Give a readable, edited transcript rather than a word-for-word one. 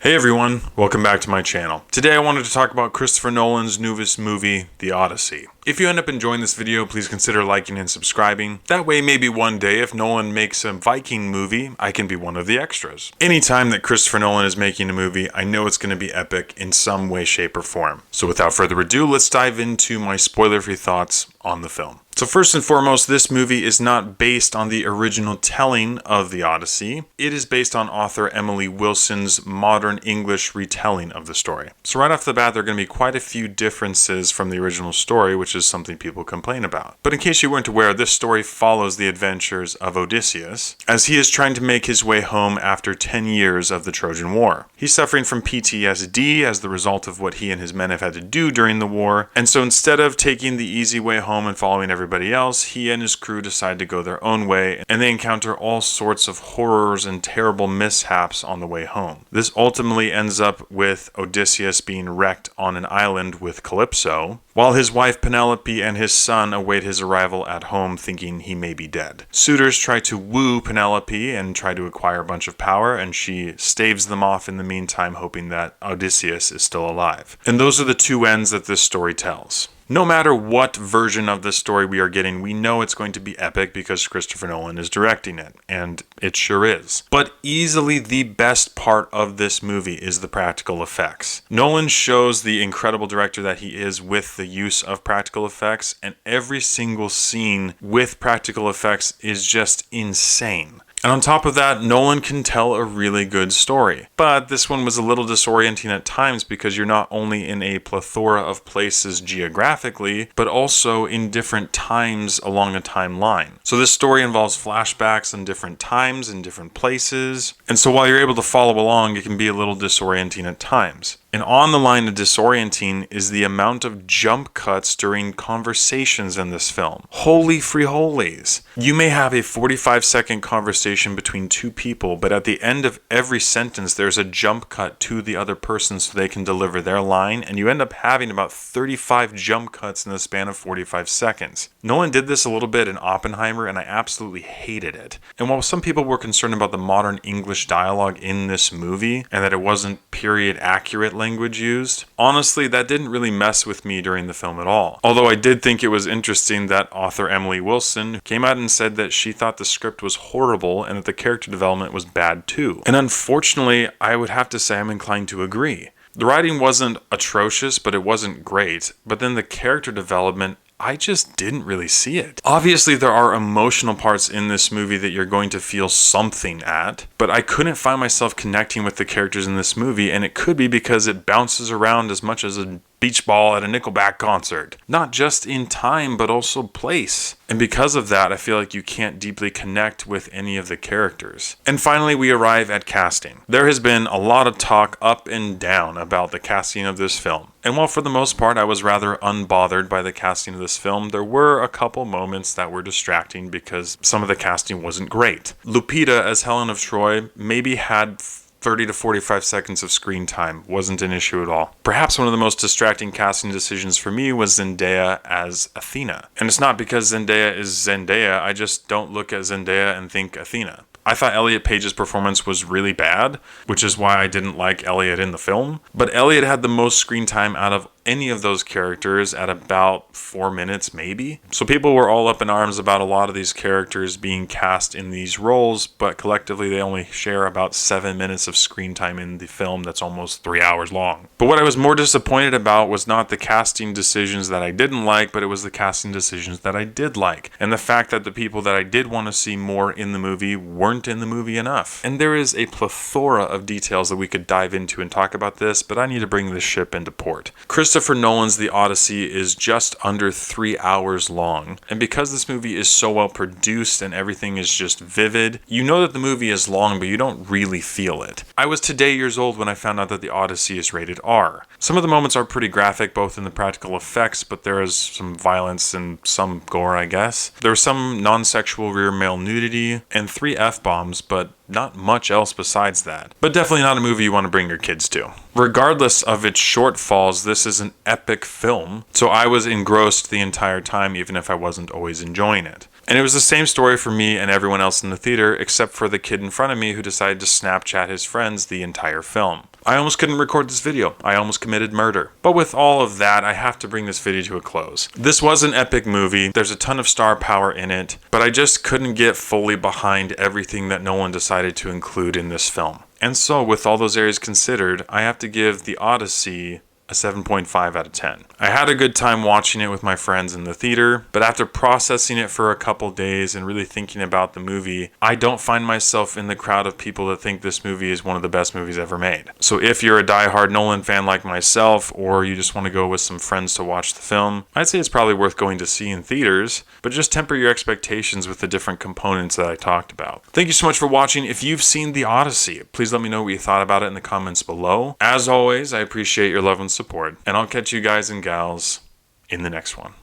Hey everyone, welcome back to my channel. Today I wanted to talk about Christopher Nolan's newest movie, The Odyssey. If you end up enjoying this video, please consider liking and subscribing. That way maybe one day if Nolan makes a Viking movie, I can be one of the extras. Anytime that Christopher Nolan is making a movie, I know it's going to be epic in some way, shape, or form. So without further ado, let's dive into my spoiler-free thoughts on the film. So first and foremost, this movie is not based on the original telling of the Odyssey. It is based on author Emily Wilson's modern English retelling of the story. So right off the bat, there are going to be quite a few differences from the original story, which is something people complain about. But in case you weren't aware, this story follows the adventures of Odysseus, as he is trying to make his way home after 10 years of the Trojan War. He's suffering from PTSD as the result of what he and his men have had to do during the war, and so instead of taking the easy way home and following everybody else, he and his crew decide to go their own way, and they encounter all sorts of horrors and terrible mishaps on the way home. This ultimately ends up with Odysseus being wrecked on an island with Calypso, while his wife Penelope and his son await his arrival at home thinking he may be dead. Suitors try to woo Penelope and try to acquire a bunch of power, and she staves them off in the meantime, hoping that Odysseus is still alive. And those are the two ends that this story tells. No matter what version of this story we are getting, we know it's going to be epic because Christopher Nolan is directing it, and it sure is. But easily the best part of this movie is the practical effects. Nolan shows the incredible director that he is with the use of practical effects, and every single scene with practical effects is just insane. And on top of that, Nolan can tell a really good story. But this one was a little disorienting at times because you're not only in a plethora of places geographically, but also in different times along a timeline. So this story involves flashbacks in different times and different places. And so while you're able to follow along, it can be a little disorienting at times. And on the line of disorienting is the amount of jump cuts during conversations in this film. Holy free-holies. You may have a 45-second conversation between two people, but at the end of every sentence, there's a jump cut to the other person so they can deliver their line, and you end up having about 35 jump cuts in the span of 45 seconds. Nolan did this a little bit in Oppenheimer, and I absolutely hated it. And while some people were concerned about the modern English dialogue in this movie, and that it wasn't period accurate language used, honestly, that didn't really mess with me during the film at all. Although I did think it was interesting that author Emily Wilson came out and said that she thought the script was horrible and that the character development was bad too. And unfortunately, I would have to say I'm inclined to agree. The writing wasn't atrocious, but it wasn't great. But then the character development, I just didn't really see it. Obviously, there are emotional parts in this movie that you're going to feel something at, but I couldn't find myself connecting with the characters in this movie, and it could be because it bounces around as much as a beach ball at a Nickelback concert. Not just in time, but also place. And because of that, I feel like you can't deeply connect with any of the characters. And finally, we arrive at casting. There has been a lot of talk up and down about the casting of this film. And while for the most part I was rather unbothered by the casting of this film, there were a couple moments that were distracting because some of the casting wasn't great. Lupita as Helen of Troy maybe had 30 to 45 seconds of screen time. Wasn't an issue at all. Perhaps one of the most distracting casting decisions for me was Zendaya as Athena. And it's not because Zendaya is Zendaya, I just don't look at Zendaya and think Athena. I thought Elliot Page's performance was really bad, which is why I didn't like Elliot in the film. But Elliot had the most screen time out of any of those characters at about 4 minutes maybe. So people were all up in arms about a lot of these characters being cast in these roles, but collectively they only share about 7 minutes of screen time in the film that's almost 3 hours long. But what I was more disappointed about was not the casting decisions that I didn't like, but it was the casting decisions that I did like. And the fact that the people that I did want to see more in the movie weren't in the movie enough. And there is a plethora of details that we could dive into and talk about this, but I need to bring this ship into port. Christopher Nolan's The Odyssey is just under 3 hours long, and because this movie is so well produced and everything is just vivid, you know that the movie is long, but you don't really feel it. I was today years old when I found out that The Odyssey is rated R. Some of the moments are pretty graphic, both in the practical effects, but there is some violence and some gore, I guess. There was some non-sexual rear male nudity and 3 F-bombs, but not much else besides that. But definitely not a movie you want to bring your kids to. Regardless of its shortfalls, this is an epic film, so I was engrossed the entire time, even if I wasn't always enjoying it. And it was the same story for me and everyone else in the theater, except for the kid in front of me who decided to Snapchat his friends the entire film. I almost couldn't record this video. I almost committed murder. But with all of that, I have to bring this video to a close. This was an epic movie. There's a ton of star power in it, but I just couldn't get fully behind everything that Nolan decided to include in this film. And so, with all those areas considered, I have to give the Odyssey a 7.5 out of 10. I had a good time watching it with my friends in the theater, but after processing it for a couple days and really thinking about the movie, I don't find myself in the crowd of people that think this movie is one of the best movies ever made. So if you're a diehard Nolan fan like myself, or you just want to go with some friends to watch the film, I'd say it's probably worth going to see in theaters, but just temper your expectations with the different components that I talked about. Thank you so much for watching. If you've seen the Odyssey, please let me know what you thought about it in the comments below. As always, I appreciate your love and support, and I'll catch you guys and gals in the next one.